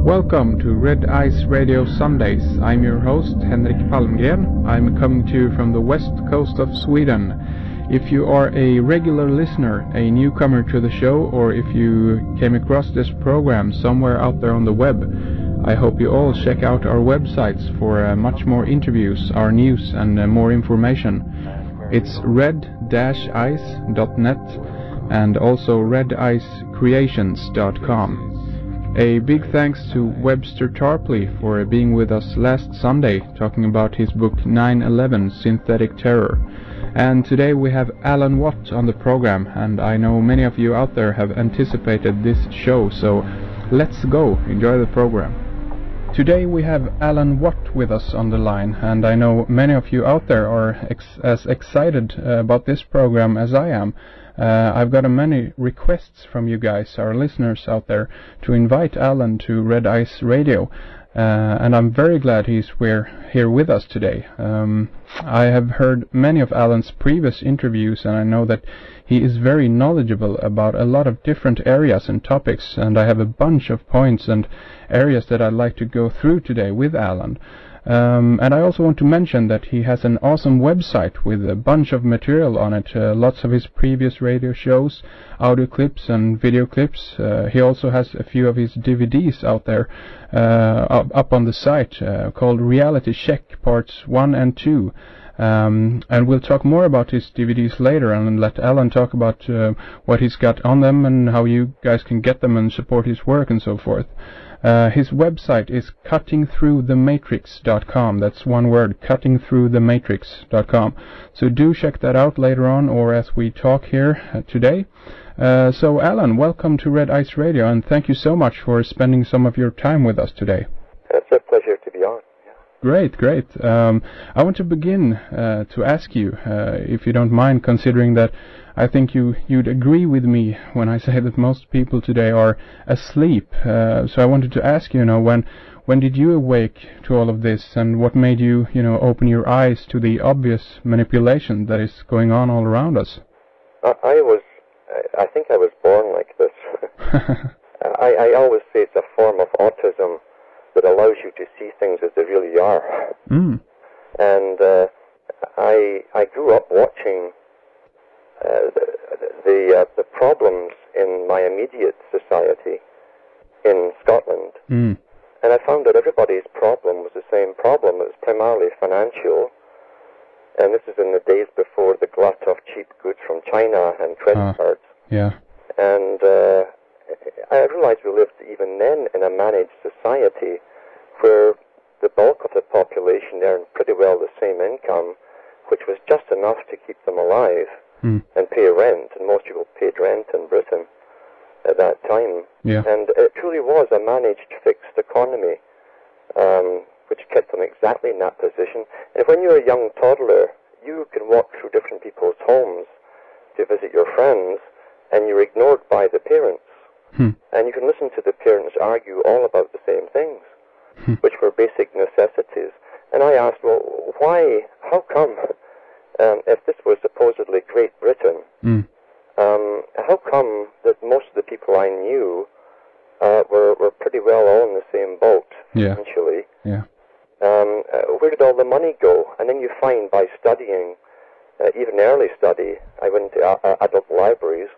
Welcome to Red Ice Radio Sundays. I'm your host, Henrik Palgmren. I'm coming to you from the west coast of Sweden. If you are a regular listener, a newcomer to the show, or if you came across this program somewhere out there on the web, I hope you all check out our websites for much more interviews, our news and more information. It's red-ice.net and also redicecreations.com. A big thanks to Webster Tarpley for being with us last Sunday talking about his book 9/11 Synthetic Terror. And today we have Alan Watt on the program, and I know many of you out there have anticipated this show, so let's go, enjoy the program. Today we have Alan Watt with us on the line, and I know many of you out there are as excited about this program as I am. I've got many requests from you guys, our listeners out there, to invite Alan to Red Ice Radio, and I'm very glad he's here with us today. I have heard many of Alan's previous interviews, and I know that he is very knowledgeable about a lot of different areas and topics, and I have a bunch of points and areas that I'd like to go through today with Alan. And I also want to mention that he has an awesome website with a bunch of material on it, lots of his previous radio shows, audio clips and video clips. He also has a few of his DVDs out there up on the site called Reality Check Parts 1 and 2. And we'll talk more about his DVDs later and let Alan talk about what he's got on them and how you guys can get them and support his work and so forth. His website is cuttingthroughthematrix.com. That's one word, cuttingthroughthematrix.com. So do check that out later on or as we talk here today. So Alan, welcome to Red Ice Radio, and thank you so much for spending some of your time with us today. It's a pleasure to be on. Great. I want to begin to ask you, if you don't mind, considering that I think you'd agree with me when I say that most people today are asleep. So I wanted to ask you, when did you awake to all of this, and what made you, open your eyes to the obvious manipulation that is going on all around us? I think I was born like this. I always say it's a form of autism that allows you to see things as they really are. Mm. And I grew up watching the problems in my immediate society in Scotland. Mm. And I found that everybody's problem was the same problem. It was primarily financial. And this is in the days before the glut of cheap goods from China and credit cards. Yeah. And I realized we lived even then in a managed society where the bulk of the population earned pretty well the same income, which was just enough to keep them alive and pay rent. And most people paid rent in Britain at that time. Yeah. And it truly was a managed, fixed economy, which kept them exactly in that position. And when you're a young toddler, you can walk through different people's homes to visit your friends, and you're ignored by the parents. And you can listen to the parents argue all about the same things, which were basic necessities. And I asked, well, why, how come, if this was supposedly Great Britain, how come that most of the people I knew were pretty well all in the same boat, financially? Yeah. Where did all the money go? And then you find by studying, even early study, I went to adult libraries,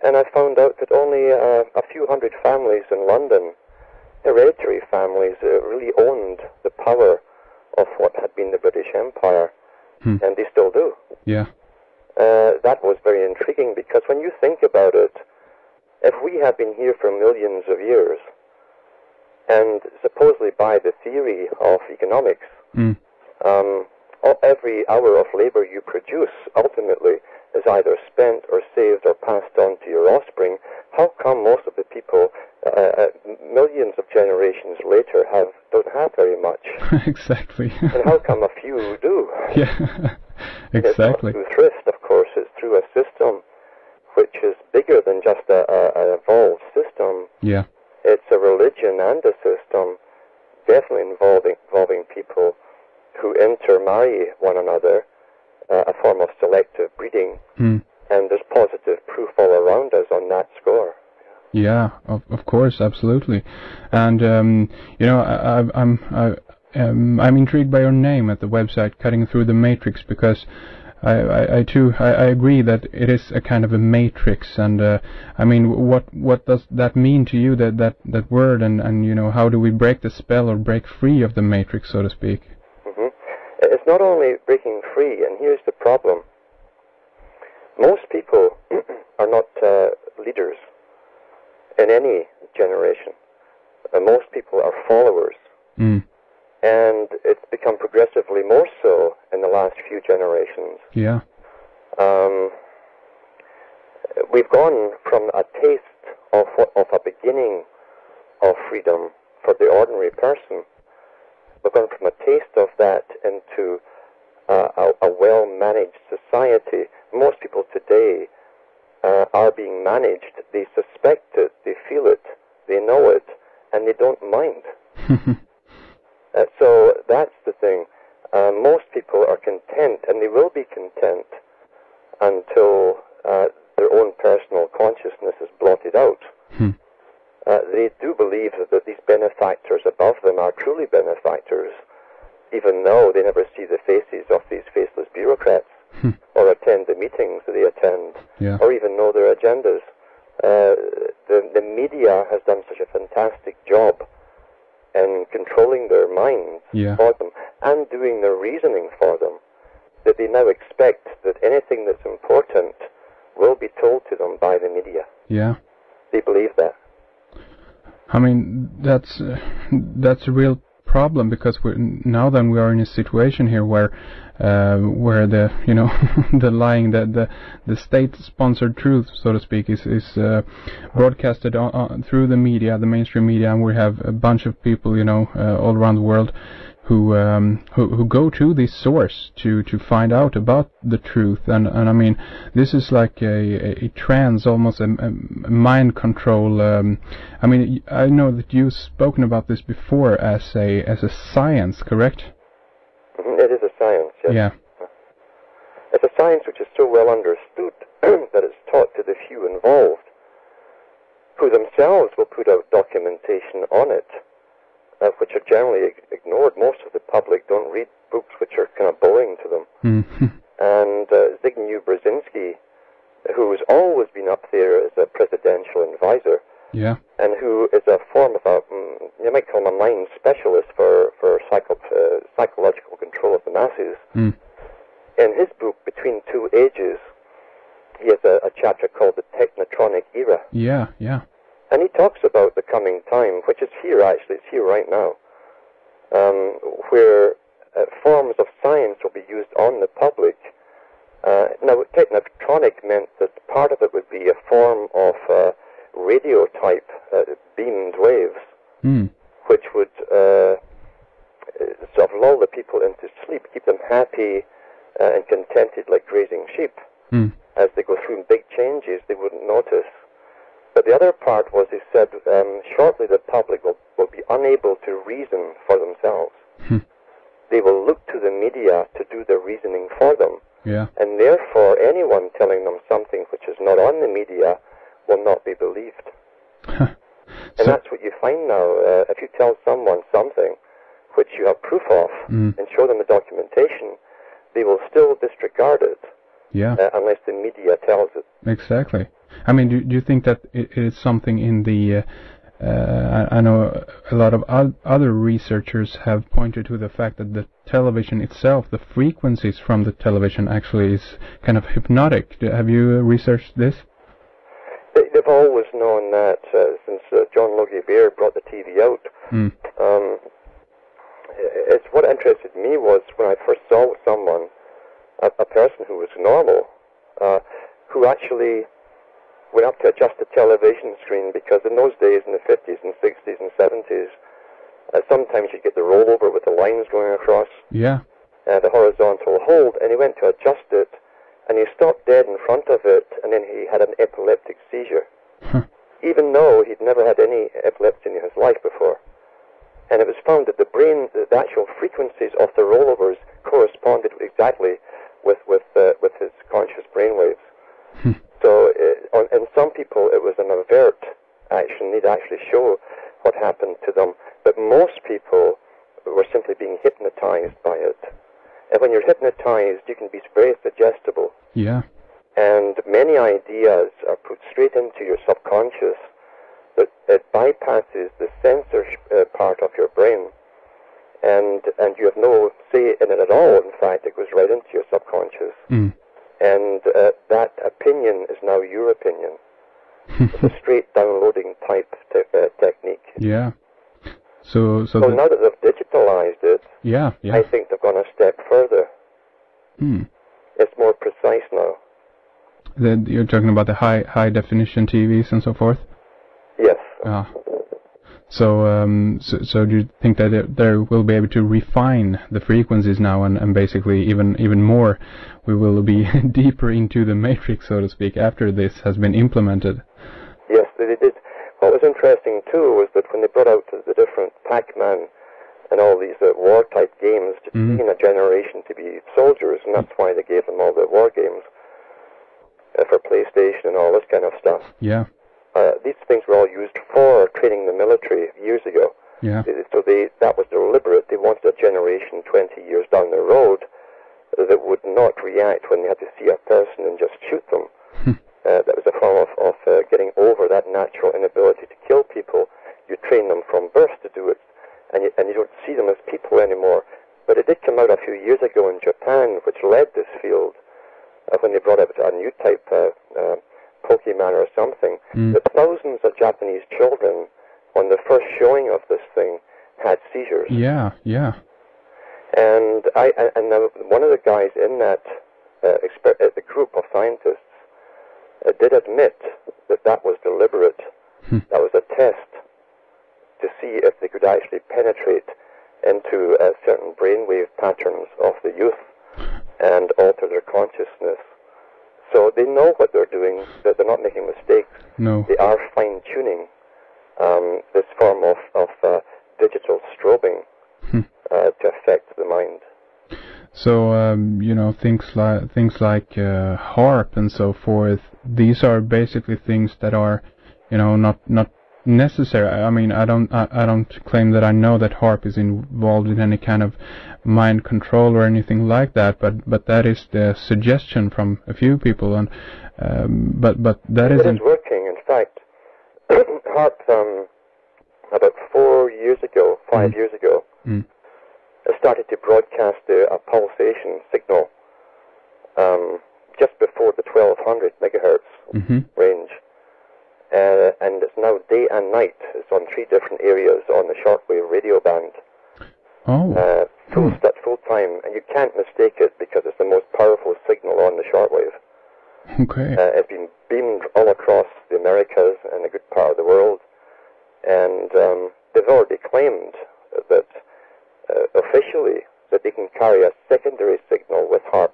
and I found out that only a few hundred families in London, hereditary families, really owned the power of what had been the British Empire, and they still do. Yeah. That was very intriguing, because when you think about it, if we have been here for millions of years, and supposedly by the theory of economics, every hour of labor you produce ultimately is either spent or saved or passed on to your offspring, how come most of the people, millions of generations later, don't have very much? Exactly. And how come a few do? Yeah, exactly. It's not through thrift, of course. It's through a system which is bigger than just an evolved system. Yeah. It's a religion and a system, definitely involving people who intermarry one another a form of selective breeding, and there's positive proof all around us on that score. Yeah, of course, absolutely. And you know, I'm intrigued by your name at the website, Cutting Through the Matrix, because I too agree that it is a kind of a matrix. And I mean, what does that mean to you, that word, and you know, how do we break the spell or break free of the matrix, so to speak? It's not only breaking free, and here's the problem. Most people are not leaders in any generation. Most people are followers. And it's become progressively more so in the last few generations. Yeah. We've gone from a taste of a beginning of freedom for the ordinary person. We've gone from a taste of that into a well-managed society. Most people today are being managed. They suspect it, they feel it, they know it, and they don't mind. So that's the thing. Most people are content, and they will be content until their own personal consciousness is blotted out. They do believe that these benefactors above them are truly benefactors, even though they never see the faces of these faceless bureaucrats, or attend the meetings that they attend, or even know their agendas. The media has done such a fantastic job in controlling their minds for them and doing their reasoning for them, that they now expect that anything that's important will be told to them by the media. Yeah. They believe that. I mean, that's a real problem, because we are in a situation here where the, you know, the lying, the state-sponsored truth, so to speak, is broadcasted through the media, the mainstream media, and we have a bunch of people, you know, all around the world who go to this source to find out about the truth, and I mean, this is like a trance, almost a mind control. I mean, I know that you've spoken about this before as a science, correct? It is a science, yes. Yeah. It's a science which is so well understood that it's taught to the few involved, who themselves will put out documentation on it, which are generally ignored. Most of the public don't read books which are kind of boring to them. And Zbigniew Brzezinski, who's always been up there as a presidential advisor, and who is a form of you might call him a mind specialist for psychological control of the masses. In his book, Between Two Ages, he has a chapter called The Technotronic Era. And he talks about the coming time, which is here actually, it's here right now, where forms of science will be used on the public. Now, technotronic meant that part of it would be a form of radio-type beamed waves, which would sort of lull the people into sleep, keep them happy and contented like grazing sheep. As they go through big changes, they wouldn't notice. But the other part was, he said, shortly the public will be unable to reason for themselves. They will look to the media to do the reasoning for them. And therefore, anyone telling them something which is not on the media will not be believed. And that's what you find now. If you tell someone something which you have proof of and show them the documentation, they will still disregard it unless the media tells it. Exactly. I mean, do you think that it is something in the... I know a lot of other researchers have pointed to the fact that the television itself, the frequencies from the television actually is kind of hypnotic. Have you researched this? They've always known that since John Logie Baird brought the TV out. It's what interested me was when I first saw someone, a person who was normal, who actually went up to adjust the television screen, because in those days, in the 50s and 60s and 70s, sometimes you get the rollover with the lines going across, the horizontal hold, and he went to adjust it, and he stopped dead in front of it, and then he had an epileptic seizure, even though he'd never had any epilepsy in his life before. And it was found that the brain, the actual frequencies of the rollovers corresponded exactly with his conscious brainwaves. So in some people it was an overt action. They'd actually show what happened to them. But most people were simply being hypnotized by it. And when you're hypnotized, you can be very suggestible. Yeah. And many ideas are put straight into your subconscious that it bypasses the sensor part of your brain. And you have no say in it at all. In fact, it goes right into your subconscious. And that opinion is now your opinion. It's a straight downloading type technique. Yeah. So now that they've digitalized it, yeah. I think they've gone a step further. It's more precise now. Then you're talking about the high definition TVs and so forth? Yes. So do you think that they will be able to refine the frequencies now and basically even more, we will be deeper into the matrix, so to speak, after this has been implemented? Yes, they did. What was interesting too was that when they brought out the different Palgmren and all these war-type games, to train a generation to be soldiers, and that's why they gave them all the war games for PlayStation and all this kind of stuff. Yeah. These things were all used for training the military years ago. Yeah. So that was deliberate. They wanted a generation 20 years down the road that would not react when they had to see a person and just shoot them. That was a form of getting over that natural inability to kill people. You train them from birth to do it, and you don't see them as people anymore. But it did come out a few years ago in Japan, which led this field, when they brought out a new type Pokemon or something, that thousands of Japanese children, on the first showing of this thing, had seizures. Yeah, yeah. And now one of the guys in that the group of scientists did admit that was deliberate. That was a test to see if they could actually penetrate into certain brainwave patterns of the youth and alter their consciousness. So they know what they're doing, that they're not making mistakes. No. They are fine-tuning this form of digital strobing to affect the mind. So things like HARP and so forth. These are basically things that are, not necessary. I mean, I don't claim that I know that HARP is involved in any kind of mind control or anything like that. But that is the suggestion from a few people, and but that isn't. It is working. In fact, HARP about 5 years ago. Started to broadcast a pulsation signal just before the 1200 megahertz range. And it's now day and night. It's on 3 different areas on the shortwave radio band. Full time, and you can't mistake it because it's the most powerful signal on the shortwave. Okay. It's been beamed all across the Americas and a good part of the world, and they've already claimed that officially that they can carry a secondary signal with HARP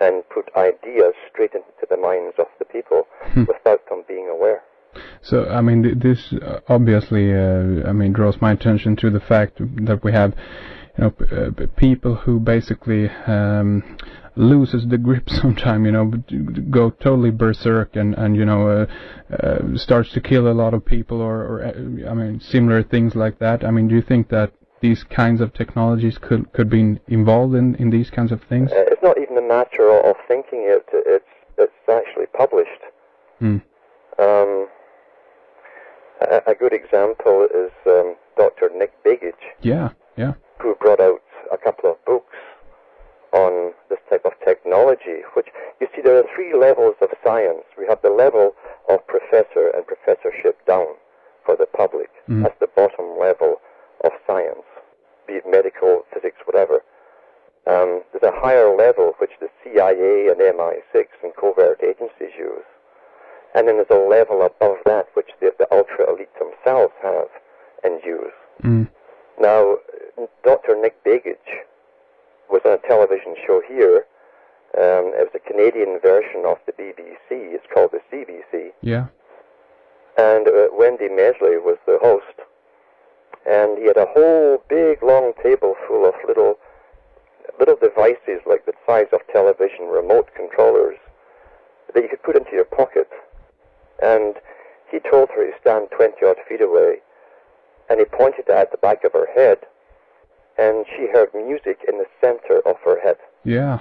and put ideas straight into the minds of the people without them being aware. So, I mean, this obviously, draws my attention to the fact that we have, people who basically loses the grip sometime, go totally berserk and starts to kill a lot of people or similar things like that. I mean, do you think that these kinds of technologies could be involved in these kinds of things? It's not even a matter of thinking it. It's actually published. A good example is Dr. Nick Begich. Yeah. Who brought out a couple of books on this type of technology, which, you see, there are 3 levels of science. We have the level of professor and professorship down for the public. That's the bottom level of science, be it medical, physics, whatever. There's a higher level which the CIA and MI6 and covert agencies use. And then there's a level above that which the ultra-elite themselves have and use. Now, Dr. Nick Begich was on a television show here. It was a Canadian version of the BBC. It's called the CBC. Yeah. And Wendy Mesley was the host. And he had a whole big long table full of little little devices like the size of television remote controllers that you could put into your pocket. And he told her to stand 20-odd feet away, and he pointed at the back of her head, and she heard music in the center of her head. Yeah.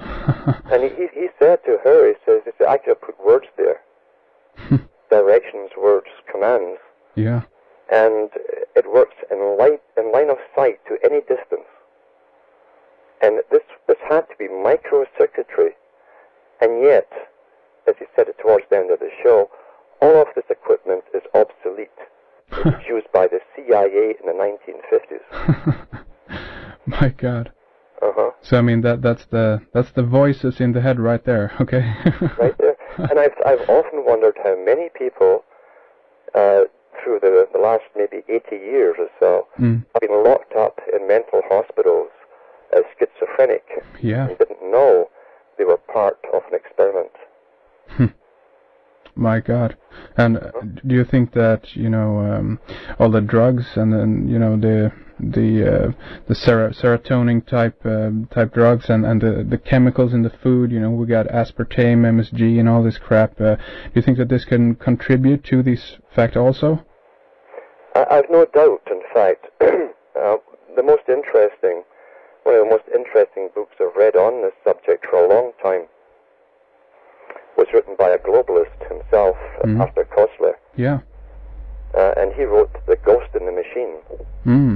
And he said to her, he says, I could have put words there. Directions, words, commands. Yeah. And it works in line of sight to any distance. And this had to be microcircuitry. And yet, as he said it towards the end of the show, all of this equipment is obsolete. It was used by the CIA in the 1950s. My God. Uh-huh. So I mean that's the voices in the head right there. Okay. Right there. And I've often wondered how many people through the last maybe 80 years or so have been locked up in mental hospitals as schizophrenic. Yeah. And didn't know they were part of an experiment. My God. And do you think that all the drugs and then the serotonin type drugs and the chemicals in the food, we got aspartame, MSG, and all this crap. Do you think that this can contribute to this fact also? I've no doubt. In fact, one of the most interesting books I've read on this subject for a long time was written by a globalist himself, Arthur Koestler. Yeah. And he wrote The Ghost in the Machine.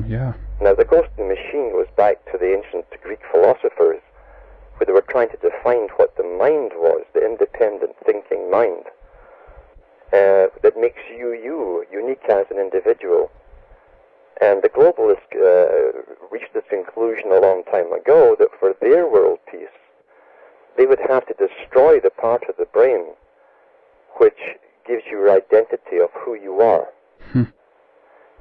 Yeah. Now, The Ghost in the Machine goes back to the ancient Greek philosophers, where they were trying to define what the mind was, the independent thinking mind, that makes you unique as an individual. And the globalists reached this conclusion a long time ago that for their world peace, they would have to destroy the part of the brain which gives you your identity of who you are.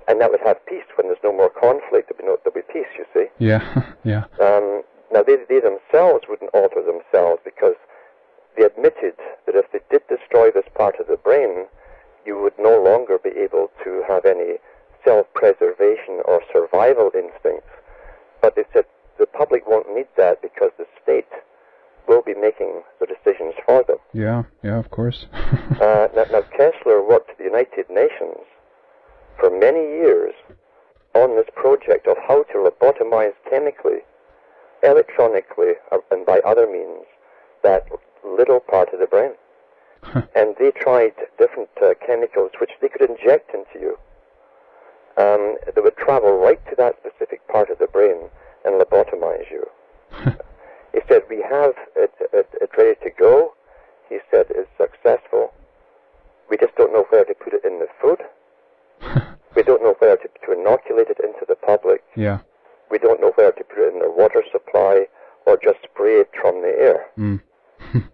And that would have peace. When there's no more conflict, there'll be peace, you see. Yeah, yeah. Now, they themselves wouldn't alter themselves because they admitted that if they did destroy this part of the brain, you would no longer be able to have any self-preservation or survival instincts. But they said the public won't need that because the state will be making the decisions for them. Yeah, of course. Now, Kessler worked at the United Nations for many years on this project of how to lobotomize chemically, electronically, and by other means, that little part of the brain. And they tried different chemicals which they could inject into you that would travel right to that specific part of the brain and lobotomize you. He said, we have it ready to go. He said, it's successful. We just don't know where to put it in the food. We don't know where to inoculate it into the public. Yeah. We don't know where to put it in the water supply or just spray it from the air. And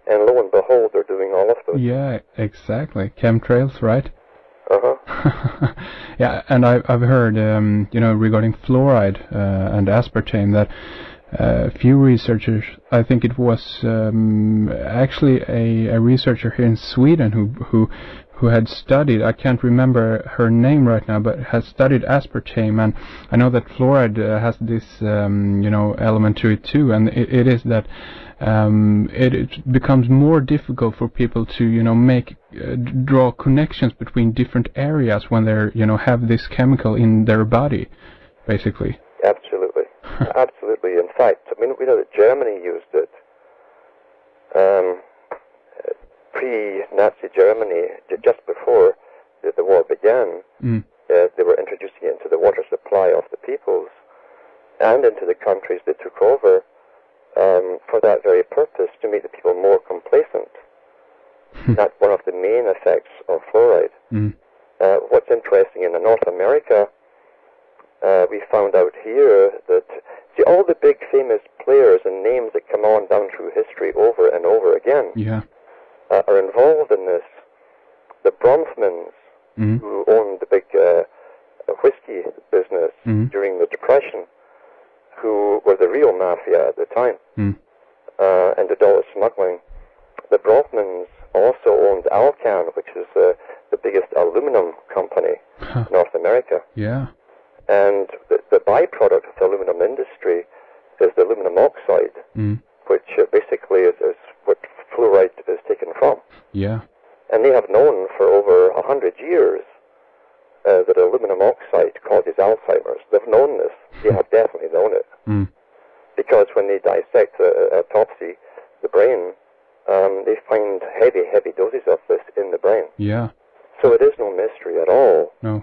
lo and behold, they're doing all of those. Yeah, exactly. Chemtrails, right? Uh-huh. Yeah, and I've heard, regarding fluoride and aspartame that a few researchers, I think it was actually a researcher here in Sweden who had studied, I can't remember her name right now, but has studied aspartame, and I know that fluoride has this element to it too, and it is that it becomes more difficult for people to draw connections between different areas when they're have this chemical in their body, basically. Absolutely. Absolutely. In fact, we know that Germany used it. Pre-Nazi Germany, just before the war began, they were introducing it into the water supply of the peoples and into the countries they took over for that very purpose, to make the people more complacent. That's one of the main effects of fluoride. What's interesting, in North America, we found out here that, all the big famous players and names that come on down through history over and over again are involved in this. The Bronfmans, who owned the big whiskey business during the Depression, who were the real mafia at the time, and did all the smuggling. The Bronfmans also owned Alcan, which is the biggest aluminum company in North America. Yeah. And the byproduct of the aluminum industry is the aluminum oxide, which basically is what fluoride is taken from. Yeah. And they have known for over 100 years that aluminum oxide causes Alzheimer's. They've known this. They have definitely known it. Because when they dissect autopsy the brain, they find heavy doses of this in the brain. Yeah. So it is no mystery at all. No.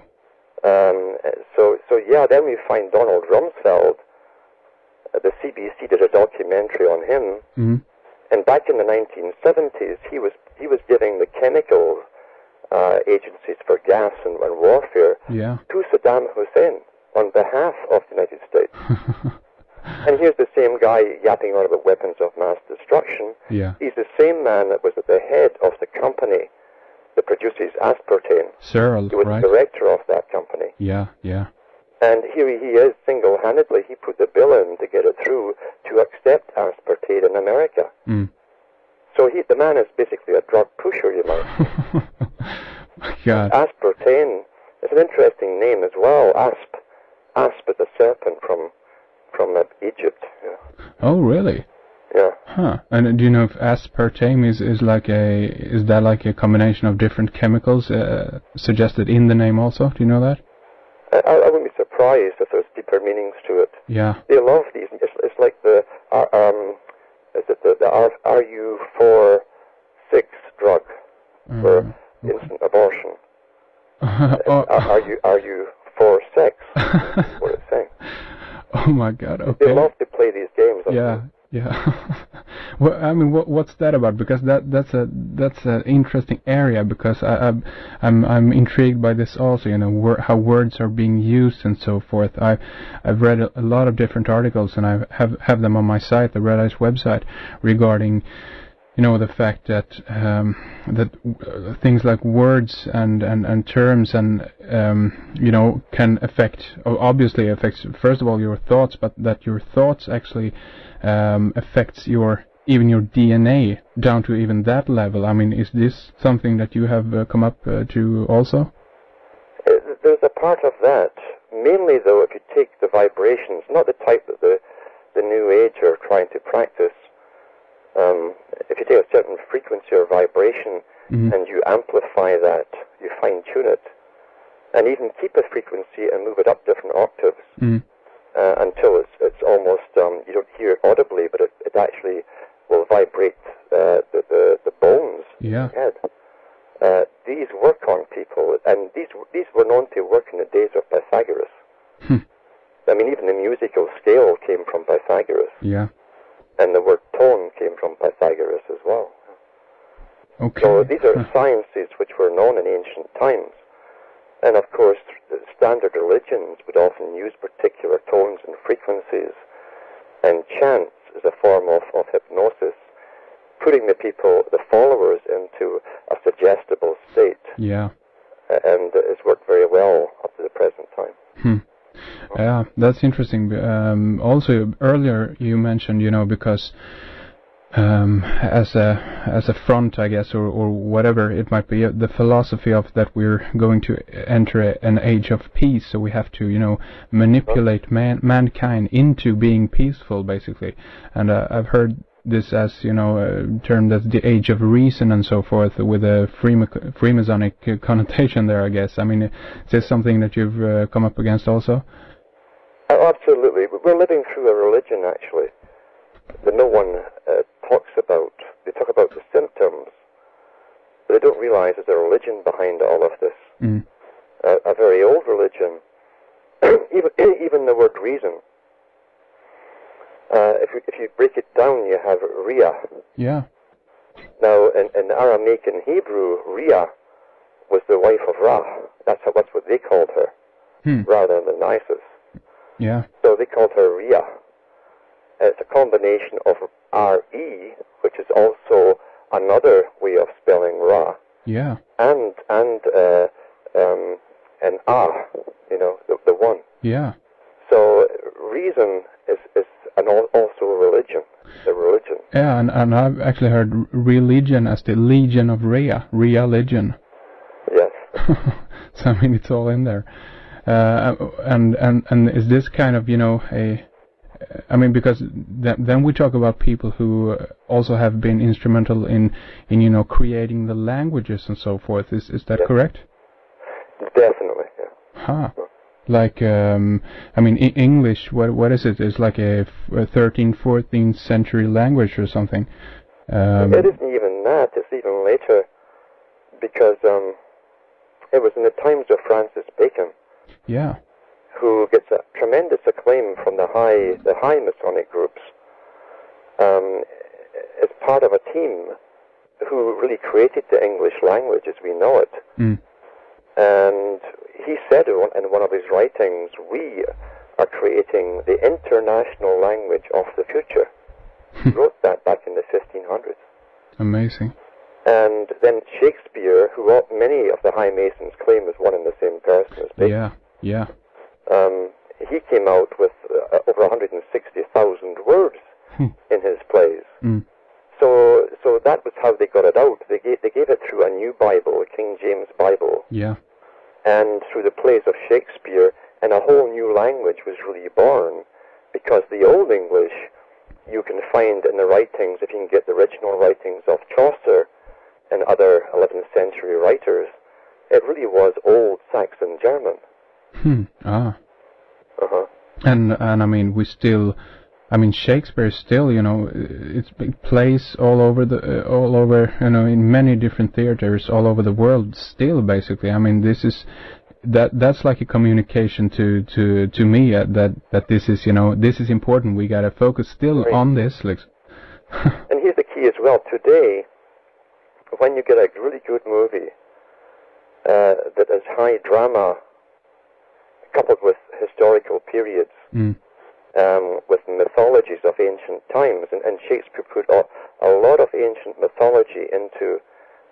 So yeah, then we find Donald Rumsfeld. The CBC did a documentary on him, and back in the 1970s, he was giving the chemical agencies for gas and warfare to Saddam Hussein on behalf of the United States. And here's the same guy yapping on about weapons of mass destruction. Yeah. He's the same man that was at the head of the company that produces aspartame. Searle, he was right? the director of that company. Yeah, yeah. And here he is, single-handedly, he put the bill in to get it through to accept aspartame in America. So the man is basically a drug pusher, you might. God. Aspartame is an interesting name as well. Asp is a serpent from Egypt. Yeah. Oh, really? Yeah. Huh. And do you know if aspartame is that like a combination of different chemicals suggested in the name also? Do you know that? I wouldn't be surprised if there's deeper meanings to it. Yeah. They love these. It's like the RU46 drug for instant abortion. Are you for sex? That's what it's saying. Oh my God! Okay. They love to play these games. Yeah, yeah. Well, I mean, what's that about? Because that's an interesting area. Because I'm intrigued by this also. You know, how words are being used and so forth. I've read a lot of different articles, and I have them on my site, the Red Eyes website, regarding, you know, the fact that things like words and terms and you know, can obviously affects first of all your thoughts, but that your thoughts actually affects even your DNA down to even that level. I mean, is this something that you have come up to also? There's a part of that. Mainly, though, if you take the vibrations, not the type that the New Age are trying to practice. If you take a certain frequency or vibration and you amplify that, you fine-tune it, and even keep a frequency and move it up different octaves until it's almost, you don't hear it audibly, but it actually will vibrate the bones in the head. These work on people, and these were known to work in the days of Pythagoras. I mean, even the musical scale came from Pythagoras. Yeah. And the word tone came from Pythagoras as well. Okay. So these are sciences which were known in ancient times. And of course, the standard religions would often use particular tones and frequencies. And chant is a form of hypnosis, putting the followers into a suggestible state. Yeah. And it's worked very well up to the present time. Yeah, that's interesting. Also, earlier you mentioned, you know, because as a front, I guess, or whatever it might be, the philosophy of that we're going to enter an age of peace, so we have to, you know, manipulate mankind into being peaceful, basically. And I've heard this as, you know, termed as the age of reason and so forth, with a Freemasonic connotation there, I guess. I mean, is this something that you've come up against also? Absolutely. We're living through a religion, actually, that no one talks about. They talk about the symptoms, but they don't realize there's a religion behind all of this. A very old religion. Even the word reason. If you break it down, you have Rhea. Yeah. Now, in Aramaic and Hebrew, Rhea was the wife of Ra. That's what they called her, rather than Isis. Yeah. So they called her Rhea. It's a combination of R-E, which is also another way of spelling Ra. Yeah. And Ah, you know, the one. Yeah. So reason is also a religion. The religion. Yeah, and I've actually heard religion as the Legion of Rhea. Rhea Legion. Yes. So I mean, it's all in there. And is this kind of, you know, I mean, because then we talk about people who also have been instrumental in creating the languages and so forth. Is that correct? Definitely, yeah. Huh. Like, I mean, English, what is it? It's like a 13th, 14th century language or something. It isn't even that. It's even later, because it was in the times of Francis Bacon. Yeah. Who gets a tremendous acclaim from the high Masonic groups as part of a team who really created the English language as we know it. Mm. And he said in one of his writings, we are creating the international language of the future. He wrote that back in the 1500s. Amazing. And then Shakespeare, who many of the High Masons claim is one and the same person as Bacon. Yeah. He came out with over 160,000 words in his plays. Mm. So that was how they got it out. They gave it through a new Bible, a King James Bible. Yeah. And through the plays of Shakespeare, and a whole new language was really born, because the Old English you can find in the writings, if you can get the original writings of Chaucer and other 11th century writers, it really was Old Saxon German. And I mean, Shakespeare still, it's plays all over, in many different theaters all over the world still, basically. I mean, that's like a communication to me that this is, this is important. We gotta focus still on this. And here's the key as well. Today, when you get a really good movie that has high drama coupled with historical periods, with mythologies of ancient times, and Shakespeare put a lot of ancient mythology into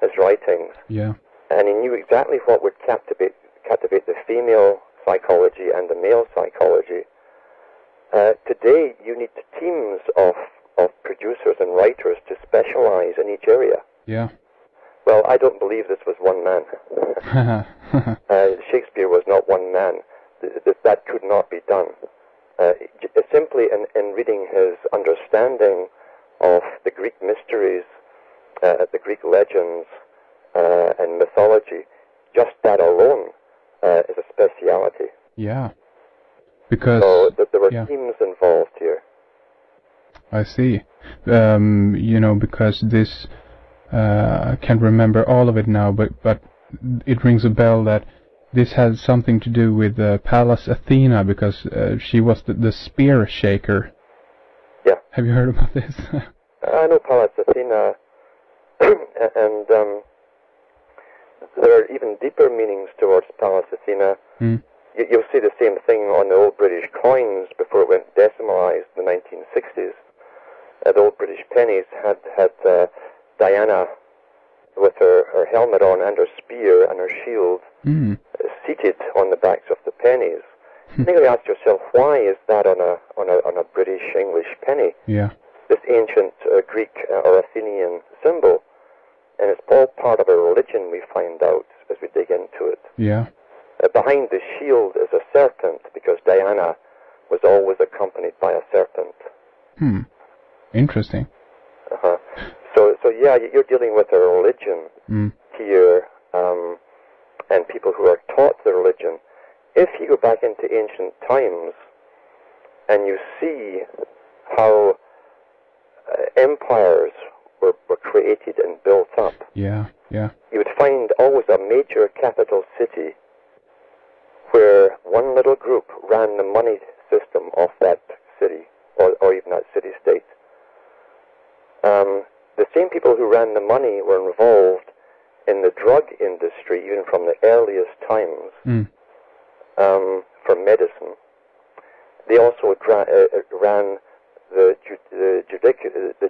his writings. Yeah. And he knew exactly what would captivate the female psychology and the male psychology. Today, you need teams of producers and writers to specialize in each area. Yeah. Well, I don't believe this was one man. Shakespeare was not one man. That could not be done. Simply in reading his understanding of the Greek mysteries, the Greek legends, and mythology, just that alone is a speciality. Yeah. Because... So there were teams involved here. I see. Because this... I can't remember all of it now, but it rings a bell that this has something to do with Pallas Athena, because she was the spear shaker. Yeah. Have you heard about this? I know Pallas Athena, and there are even deeper meanings towards Pallas Athena. You'll see the same thing on the old British coins before it went decimalized in the 1960s. The old British pennies had Diana with her helmet on and her spear and her shield seated on the backs of the pennies. And you ask yourself, why is that on a British English penny? Yeah. This ancient Greek or Athenian symbol, and it's all part of a religion, we find out as we dig into it. Yeah. Behind the shield is a serpent, because Diana was always accompanied by a serpent. Interesting. So yeah, you're dealing with a religion here, and people who are taught the religion. If you go back into ancient times and you see how empires were created and built up, yeah, you would find always a major capital city where one little group ran the money system of that city, or even that city-state. The same people who ran the money were involved in the drug industry, even from the earliest times, for medicine. They also ran the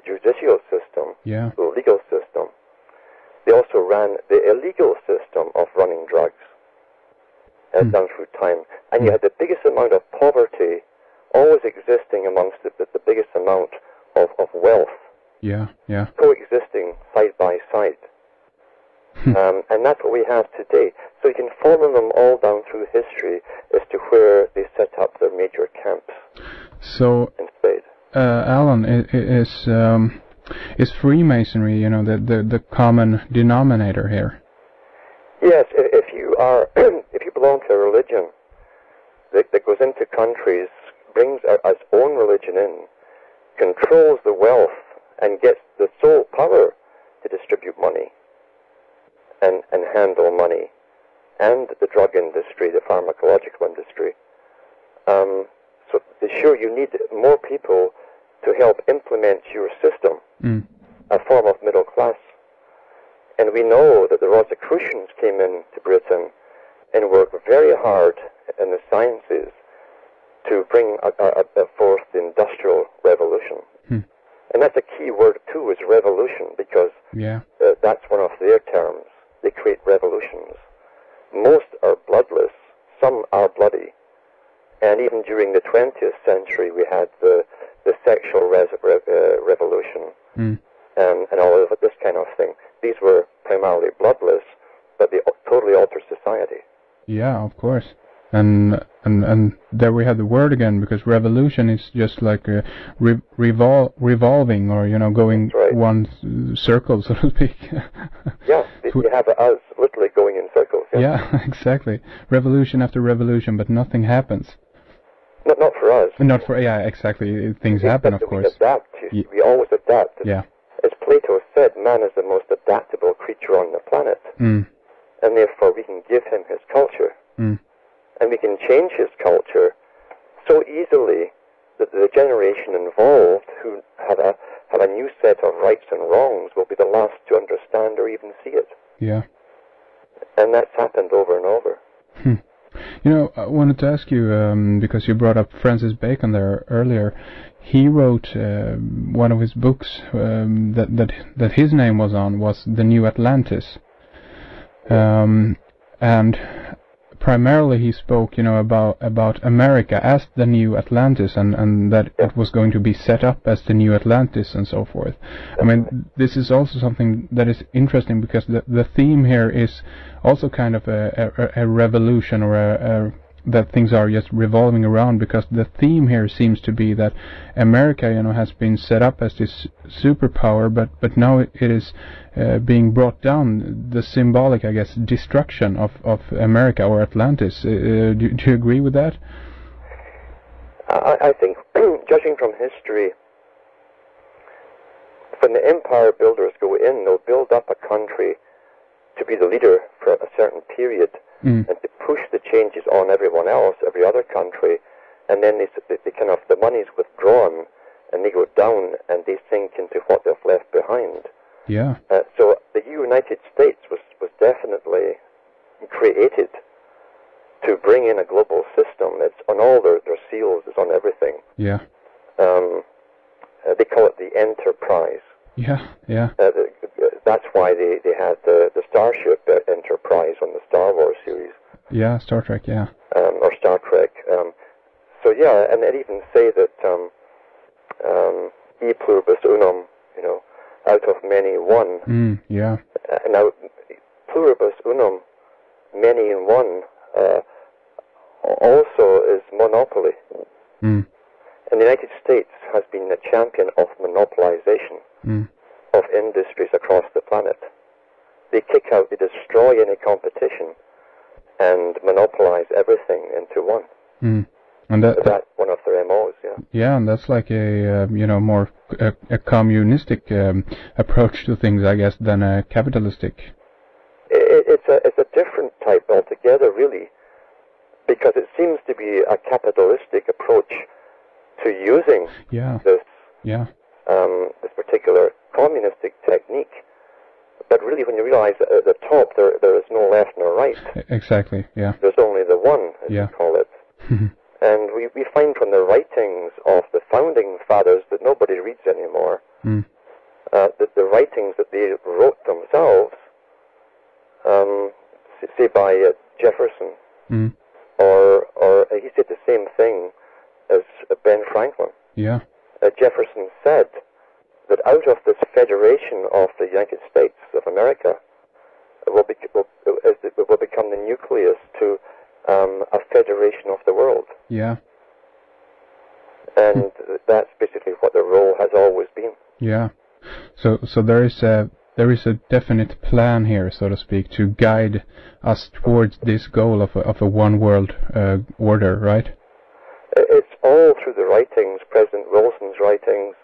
judicial system, the legal system. They also ran the illegal system of running drugs down through time. And you had the biggest amount of poverty always existing amongst the biggest amount of wealth. Coexisting side by side. And that's what we have today. So you can follow them all down through history as to where they set up their major camps. So, in spades. Alan, is Freemasonry, you know, the common denominator here? Yes, if you are, if you belong to a religion that goes into countries, brings its own religion in, controls the wealth, and gets the sole power to distribute money and handle money, and the drug industry, the pharmacological industry. So sure, you need more people to help implement your system, a form of middle class. And we know that the Rosicrucians came into Britain and worked very hard in the sciences to bring forth the Industrial Revolution. And that's a key word too, is revolution, because that's one of their terms. They create revolutions. Most are bloodless, some are bloody. And even during the 20th century, we had the sexual revolution and all of this kind of thing. These were primarily bloodless, but they totally altered society. Yeah, of course. And there we have the word again, because revolution is just like a revolving, or, you know, going one circle, so to speak. Yeah, you have us literally going in circles. Yeah, exactly. Revolution after revolution, but nothing happens. Not for us. Not for, yeah, exactly. Things happen, of course. We adapt. We always adapt. Yeah. As Plato said, man is the most adaptable creature on the planet. And therefore we can give him his culture. And we can change his culture so easily that the generation involved who have a new set of rights and wrongs will be the last to understand or even see it. Yeah. And that's happened over and over. You know, I wanted to ask you, because you brought up Francis Bacon there earlier. He wrote one of his books that his name was on was The New Atlantis. And primarily he spoke, you know, about America as the new Atlantis, and that it was going to be set up as the new Atlantis and so forth. I mean, this is also something that is interesting, because the theme here is also kind of a revolution, or that things are just revolving around, because the theme here seems to be that America, you know, has been set up as this superpower, but now it is being brought down, the symbolic, I guess, destruction of America or Atlantis. Do you agree with that? I think, judging from history, when the empire builders go in, they'll build up a country to be the leader for a certain period, and to push the changes on everyone else, every other country, and then they kind of, the money's withdrawn, and they go down, and they sink into what they've left behind. Yeah. So the United States was definitely created to bring in a global system. It's on all their seals, it's on everything. Yeah. They call it the Enterprise. Yeah, yeah. That's why they had the Starship Enterprise on the Star Wars series. Yeah, Star Trek, yeah. Or Star Trek. So yeah, and they'd even say that e pluribus unum, you know, out of many one. Yeah. Now, pluribus unum, many in one, also is monopoly. And the United States has been a champion of monopolization of industries across the planet. They kick out, they destroy any competition and monopolize everything into one. And that's one of their MOs, yeah. Yeah, and that's like a you know, more a communistic approach to things, I guess, than a capitalistic. It's a different type altogether, really, because it seems to be a capitalistic approach to using this particular communistic technique. But really, when you realize that at the top there is no left nor right. Exactly, yeah. There's only the one, as you call it. And we find from the writings of the founding fathers that nobody reads anymore, that the writings that they wrote themselves, say by Jefferson, or he said the same thing as Ben Franklin. Yeah. Jefferson said that out of this federation of the United States of America will become the nucleus to a federation of the world. Yeah. And that's basically what their role has always been. Yeah. So there is a definite plan here, so to speak, to guide us towards this goal of a one world order, right? It's all through the writings, President Wilson's writings,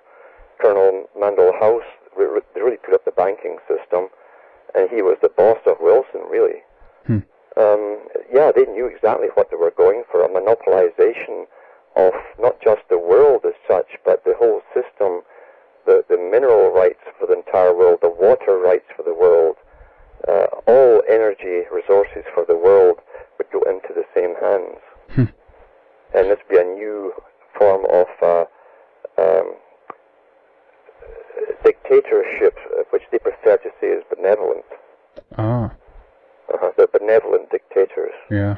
Colonel Mandel House. They really put up the banking system, and he was the boss of Wilson, really. Yeah, they knew exactly what they were going for, a monopolization of not just the world as such, but the whole system, the mineral rights for the entire world, the water rights for the world, all energy resources for the world would go into the same hands. And this would be a new form of dictatorship, which they prefer to say is benevolent. Ah. They're benevolent dictators. Yeah.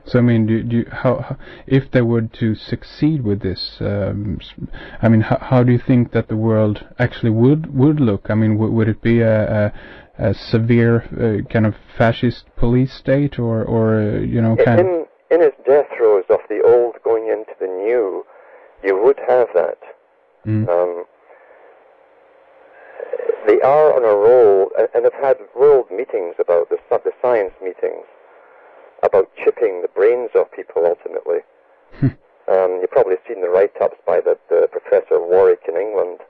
So I mean, how if they were to succeed with this, I mean, how do you think that the world actually would look? I mean, would it be a severe kind of fascist police state, or you know, kind of in its death throes of the old going into the new, you would have that. They are on a roll, and have had world meetings about the science meetings, about chipping the brains of people ultimately. You've probably seen the write-ups by the Professor Warwick in England,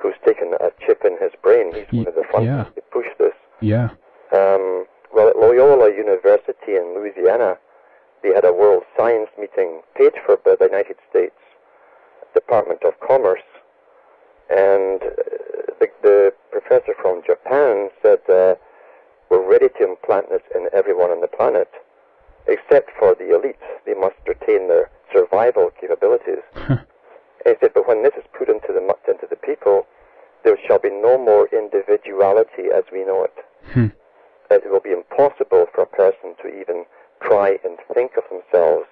who's taken a chip in his brain. He's one of the frontmen to push this. Yeah. Well, at Loyola University in Louisiana, they had a world science meeting paid for by the United States Department of Commerce, and the professor from Japan said, we're ready to implant this in everyone on the planet, except for the elite. They must retain their survival capabilities. And he said, but when this is put into the people, there shall be no more individuality as we know it. It will be impossible for a person to even try and think of themselves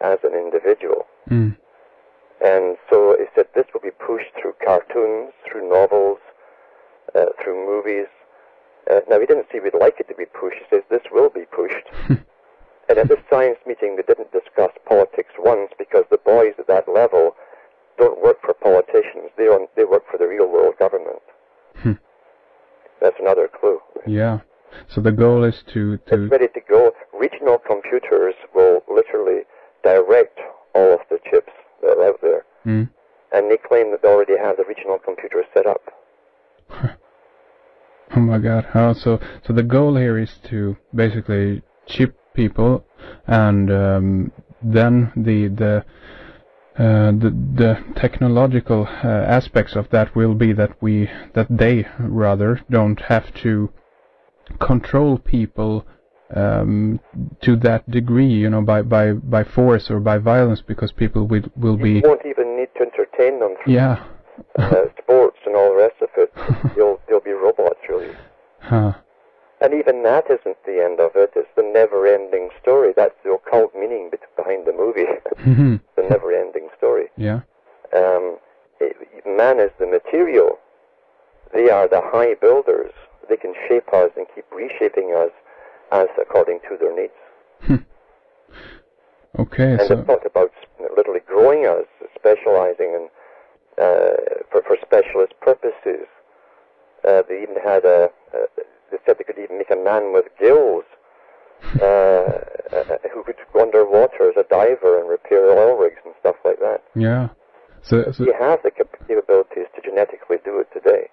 as an individual. And so he said this will be pushed through cartoons, through novels, through movies. Now, he didn't say we'd like it to be pushed. He says this will be pushed. And at this science meeting, they didn't discuss politics once, because the boys at that level don't work for politicians. They work for the real world government. That's another clue. Yeah. So the goal is to... It's ready to go. Regional computers will literally direct all of the chips that are out there. And they claim that they already have the regional computers set up. Oh my God! So the goal here is to basically chip people, and then the technological aspects of that will be that they rather don't have to control people to that degree, you know, by force or by violence, because people will be... You won't even need to entertain them through sports and all the rest of it. They'll be robots, really. And even that isn't the end of it. It's the never-ending story. That's the occult meaning behind the movie. The never-ending story. Yeah. Man is the material. They are the high builders. They can shape us and keep reshaping us as according to their needs. Okay. And they've talked about literally growing us, specializing in for specialist purposes. They even had they said they could even make a man with gills who could go underwater as a diver and repair oil rigs and stuff like that. Yeah. So we have the capabilities to genetically do it today.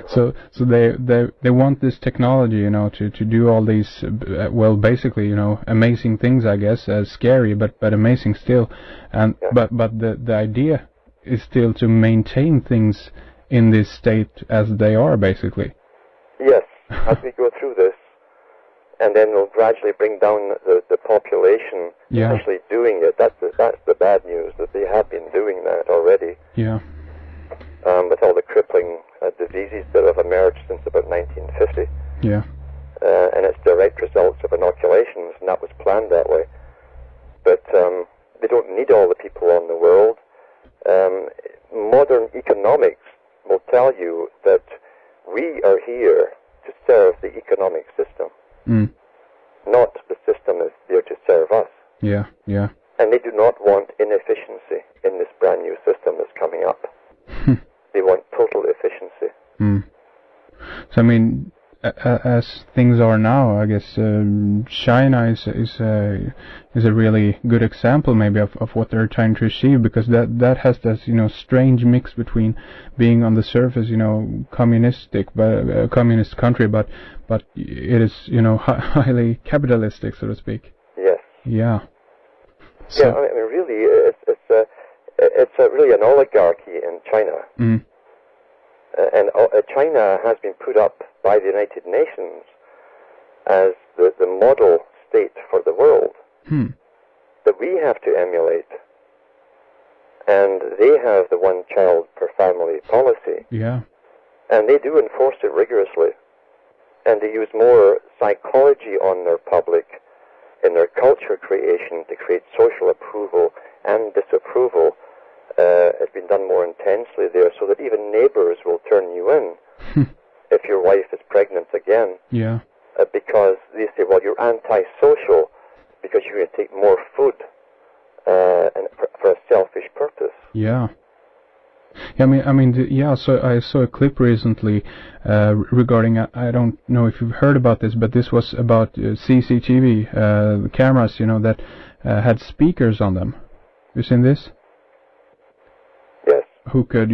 So they want this technology, you know, to do all these well, basically, you know, amazing things, I guess, scary but amazing still, and but the idea is still to maintain things in this state as they are, basically. Yes, as we go through this, and then we'll gradually bring down the population. Actually doing it. That's the bad news, that they have been doing that already. Yeah. With all the crippling diseases that have emerged since about 1950. Yeah. And it's direct results of inoculations, and that was planned that way. But they don't need all the people on the world. Modern economics will tell you that we are here to serve the economic system. Not the system is there to serve us. Yeah, yeah. And they do not want inefficiency in this brand new system that's coming up. They want total efficiency. So I mean, as things are now, I guess China is a really good example maybe of what they're trying to achieve, because that has this strange mix between being on the surface communistic, but a communist country, but it is highly capitalistic, so to speak. Yes. Yeah. So, yeah, I mean, really, it's really an oligarchy in China. And China has been put up by the United Nations as the model state for the world that we have to emulate. And they have the one-child per family policy. Yeah. And they do enforce it rigorously. And they use more psychology on their public in their culture creation to create social approval and disapproval. It's been done more intensely there, so that even neighbors will turn you in if your wife is pregnant again. Yeah. Because they say, well, you're antisocial because you're going to take more food and for a selfish purpose. Yeah. I mean, so I saw a clip recently regarding, I don't know if you've heard about this, but this was about CCTV, cameras, that had speakers on them. You seen this? Yes. Who could,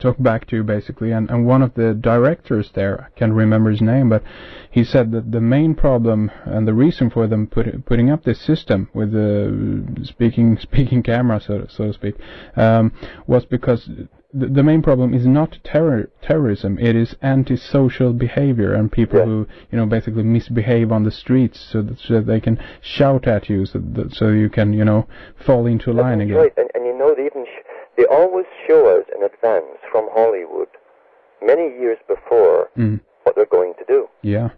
talk back to you basically, and one of the directors there, I can't remember his name, but he said that the main problem and the reason for them putting up this system with the speaking camera, so to speak, was because the main problem is not terrorism, it is antisocial behavior and people who, basically misbehave on the streets so that they can shout at you so you can, fall into line again. Right, and they always show us in advance from Hollywood, many years before, what they're going to do. Yeah.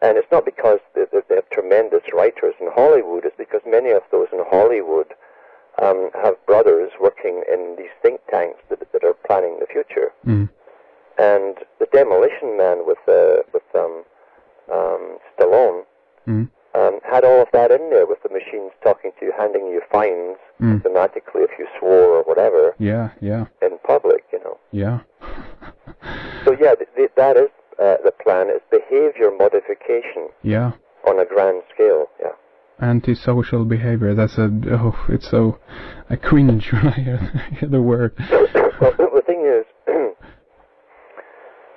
And it's not because they have tremendous writers in Hollywood, it's because many of those in Hollywood have brothers working in these think tanks that are planning the future. And the Demolition Man with Stallone had all of that in there, with the machines talking to you, handing you fines automatically if you swore or whatever. Yeah. In public, Yeah. So yeah, that is the plan. Is behavior modification. Yeah. On a grand scale. Yeah. Antisocial behavior. That's it's so, I cringe when I hear the word. Well, the thing is,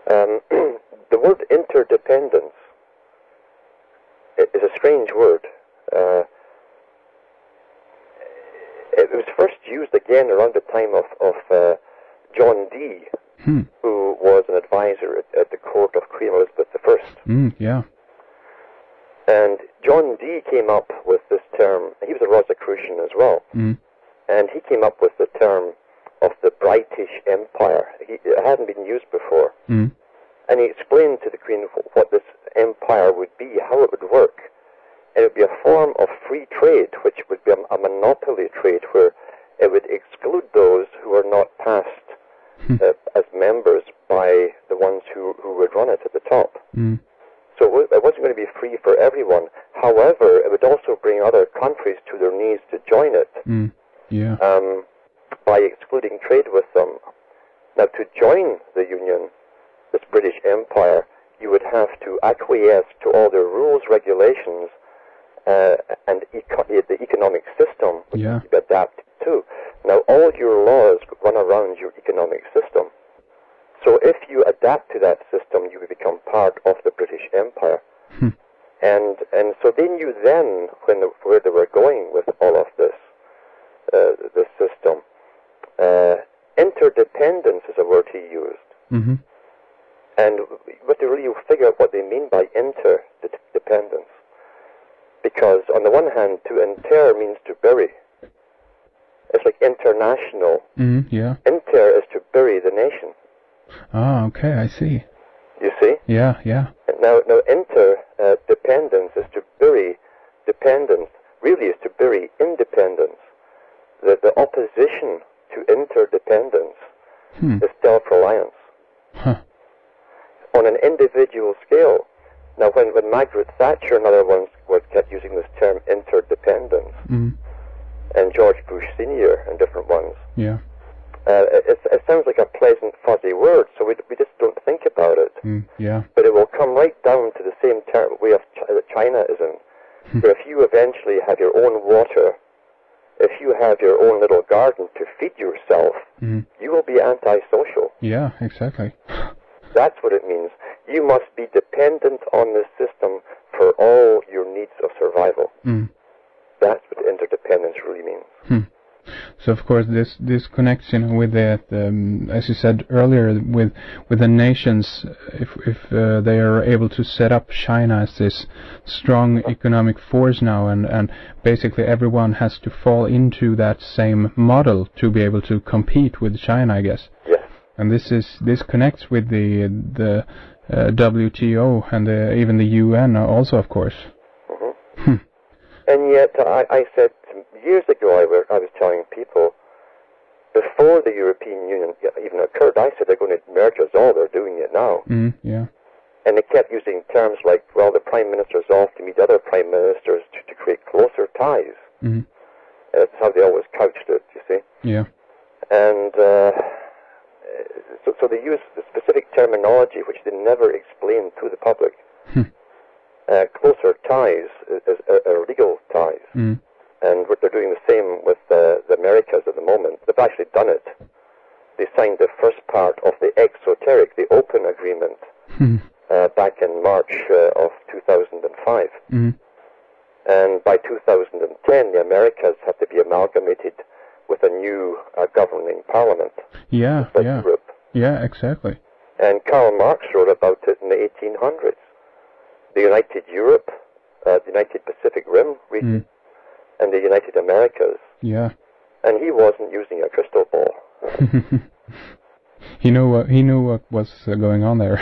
the word interdependence is a strange word. It was first used again around the time of John Dee, who was an advisor at the court of Queen Elizabeth I. Yeah. And John Dee came up with this term. He was a Rosicrucian as well. And he came up with the term of the British Empire. It hadn't been used before. And he explained to the Queen what this empire would be, how it would work. And it would be a form of free trade, which would be a monopoly trade, where it would exclude those who are not passed as members by the ones who would run it at the top. So it wasn't going to be free for everyone. However, it would also bring other countries to their knees to join it. Yeah. By excluding trade with them. Now, to join the Union, this British Empire, you would have to acquiesce to all their rules, regulations, and the economic system, which you adapt to. Now, all your laws run around your economic system. So if you adapt to that system, you would become part of the British Empire. And so they knew then where they were going with all of this system. Interdependence is a word he used. And we have to really figure out what they mean by interdependence. Because on the one hand, to inter means to bury. It's like international. Yeah. Inter is to bury the nation. Ah, okay, I see. You see? Yeah. Now, interdependence is to bury dependence. Really, is to bury independence. The opposition to interdependence is self-reliance. On an individual scale. Now, when Margaret Thatcher and other ones kept using this term interdependence, and George Bush Senior and different ones. Yeah. It sounds like a pleasant, fuzzy word, so we just don't think about it. Yeah. But it will come right down to the same way of that China is in. Where if you eventually have your own water, if you have your own little garden to feed yourself, you will be antisocial. Yeah, exactly. That's what it means. You must be dependent on the system for all your needs of survival. That's what interdependence really means. So of course this connects, with the as you said earlier, with the nations. If they are able to set up China as this strong economic force now, and basically everyone has to fall into that same model to be able to compete with China, I guess. Yes. And this connects with the WTO and even the UN also, of course. And yet, I said years ago, I was telling people, before the European Union even occurred, I said they're going to merge us all. They're doing it now. Yeah. And they kept using terms like, well, the Prime Minister's off to meet other Prime Ministers to create closer ties. That's how they always couched it, you see. Yeah. And so they use the specific terminology which they never explain to the public. Closer ties are legal ties. And they're doing the same with the Americas at the moment. They've actually done it. They signed the first part of the exoteric, the open agreement, back in March of 2005. And by 2010, the Americas have to be amalgamated with a new governing parliament. Yeah, yeah. Europe. Yeah, exactly. And Karl Marx wrote about it in the 1800s. The United Europe, the United Pacific Rim region, and the United Americas. Yeah. And he wasn't using a crystal ball. He knew what was going on there.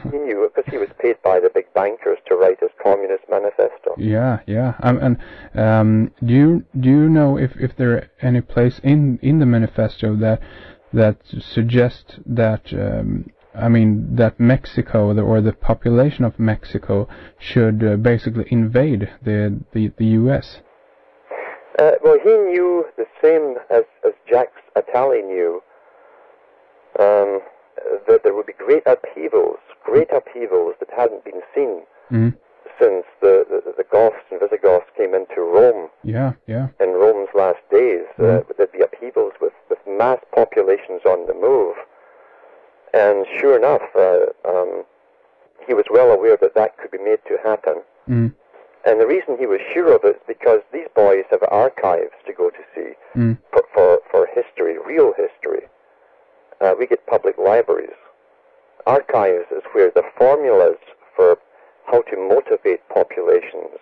He knew it because he was paid by the big bankers to write his Communist Manifesto. Yeah, yeah. Do you know if there are any place in the manifesto that suggests that that Mexico or the population of Mexico should basically invade the U.S.? Well, he knew the same as Jacques Attali knew, that there would be great upheavals that hadn't been seen since the Goths and Visigoths came into Rome. Yeah, yeah. In Rome's last days, there'd be upheavals with mass populations on the move. And sure enough, he was well aware that could be made to happen. And the reason he was sure of it is because these boys have archives to go to see for history, real history. We get public libraries. Archives is where the formulas for how to motivate populations,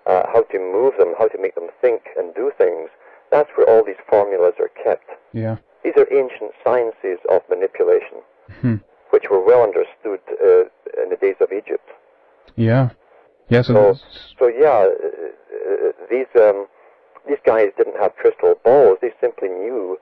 how to move them, how to make them think and do things, that's where all these formulas are kept. Yeah. These are ancient sciences of manipulation, which were well understood in the days of Egypt. Yeah. Yeah. These guys didn't have crystal balls. They simply knew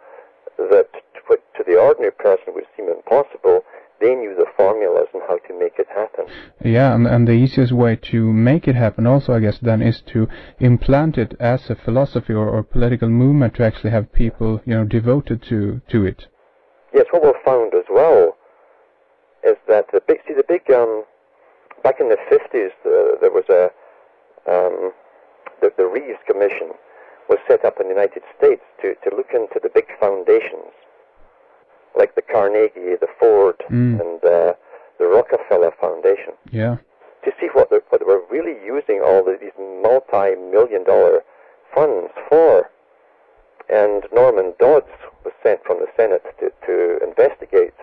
that what to the ordinary person would seem impossible, they knew the formulas and how to make it happen. Yeah, and the easiest way to make it happen also, I guess, then is to implant it as a philosophy or political movement to actually have people, devoted to it. Yes, what we've found as well is that back in the 50s, there was the Reeves Commission was set up in the United States to look into the big foundations, like the Carnegie, the Ford, and the Rockefeller Foundation. Yeah. To see what they were really using all these multi-million-dollar funds for. And Norman Dodds was sent from the Senate to investigate.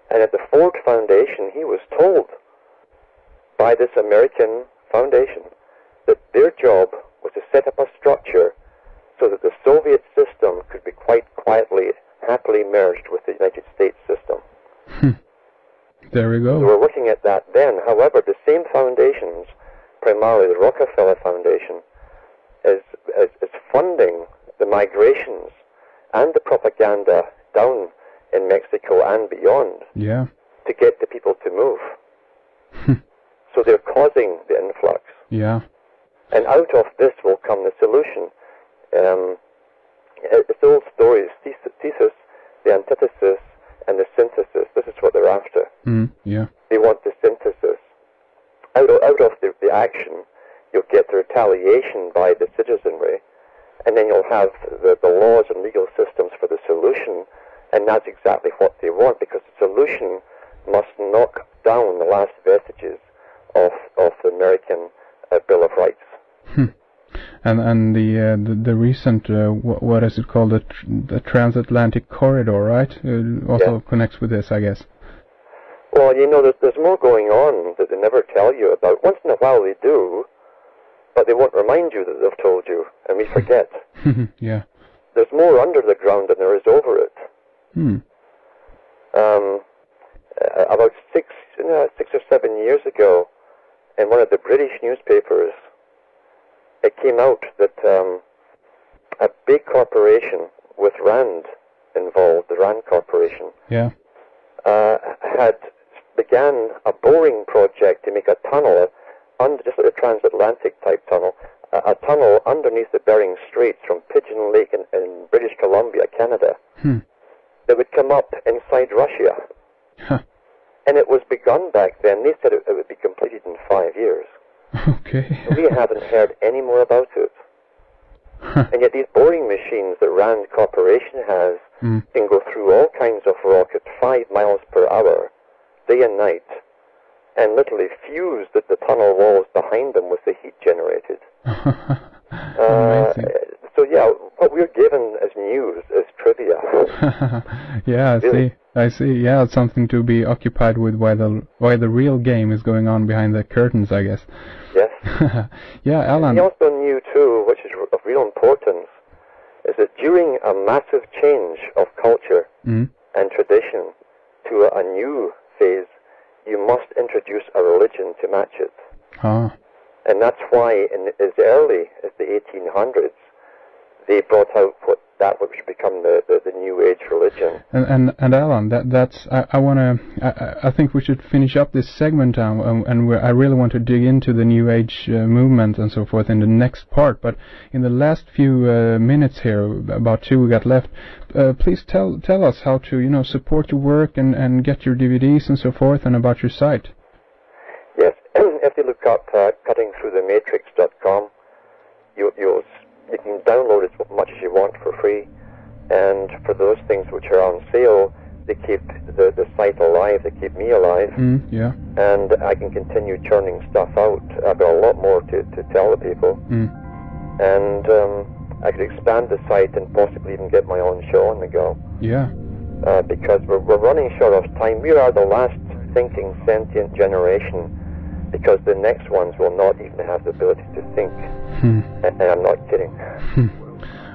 And at the Ford Foundation, he was told by this American foundation that their job was to set up a structure so that the Soviet system could be quite quietly, happily merged with the United States system. There we go. So we're looking at that then. However, the same foundations, primarily the Rockefeller Foundation, is funding the migrations and the propaganda down in Mexico and beyond to get the people to move. So they're causing the influx. Yeah. And out of this will come the solution. It's the old stories, thesis, the antithesis, and the synthesis. This is what they're after. Yeah. They want the synthesis. Out of the action, you'll get the retaliation by the citizenry, and then you'll have the laws and legal systems for the solution, and that's exactly what they want, because the solution must knock down the last vestiges of the American Bill of Rights. And the recent what is it called, the transatlantic corridor, right? Also connects with this, I guess. Well, you know, there's more going on that they never tell you about. Once in a while they do, but they won't remind you that they've told you, and we forget. Yeah. There's more under the ground than there is over it. About six or 7 years ago, in one of the British newspapers, it came out that a big corporation with Rand involved, the Rand Corporation, had began a boring project to make a tunnel, just like a transatlantic type tunnel, a tunnel underneath the Bering Straits from Pigeon Lake in British Columbia, Canada, that would come up inside Russia. And it was begun back then. They said it would be completed in 5 years. Okay. We haven't heard any more about it. And yet these boring machines that Rand Corporation has can go through all kinds of rock at 5 miles per hour, day and night, and literally fuse the tunnel walls behind them with the heat generated. Amazing. So yeah, what we're given as news is trivia. Yeah, Really? I see. Yeah, it's something to be occupied with while the real game is going on behind the curtains, I guess. Yes. Yeah, Alan. We also knew too, which is of real importance, is that during a massive change of culture and tradition to a new phase, you must introduce a religion to match it. And that's why in as early as the 1800s, they brought out that which become the New Age religion. And Alan, that's I think we should finish up this segment now, and I really want to dig into the New Age movement and so forth in the next part. But in the last few minutes here, about 2 we got left, please tell us how to support your work and get your DVDs and so forth, and about your site. Yes, if you look up cuttingthroughthematrix.com, you can download as much as you want for free, and for those things which are on sale, they keep the site alive, they keep me alive, and I can continue churning stuff out. I've got a lot more to tell the people, and I could expand the site and possibly even get my own show on the go. Yeah. Because we're running short of time. We are the last thinking sentient generation, because the next ones will not even have the ability to think. And I'm not kidding.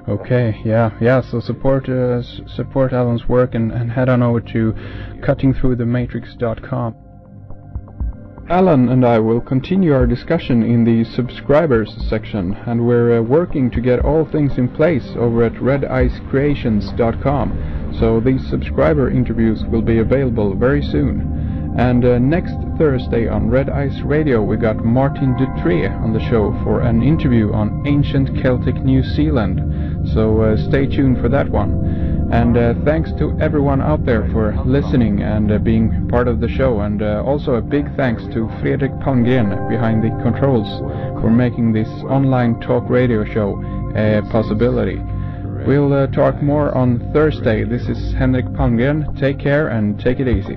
Okay, yeah. So support Alan's work and head on over to cuttingthroughthematrix.com. Alan and I will continue our discussion in the subscribers section, and we're working to get all things in place over at redicecreations.com. So these subscriber interviews will be available very soon. And next Thursday on Red Ice Radio we got Martin Dutré on the show for an interview on ancient Celtic New Zealand. So stay tuned for that one. And thanks to everyone out there for listening and being part of the show. And also a big thanks to Henrik Palgmren behind the controls for making this online talk radio show a possibility. We'll talk more on Thursday. This is Henrik Palgmren. Take care and take it easy.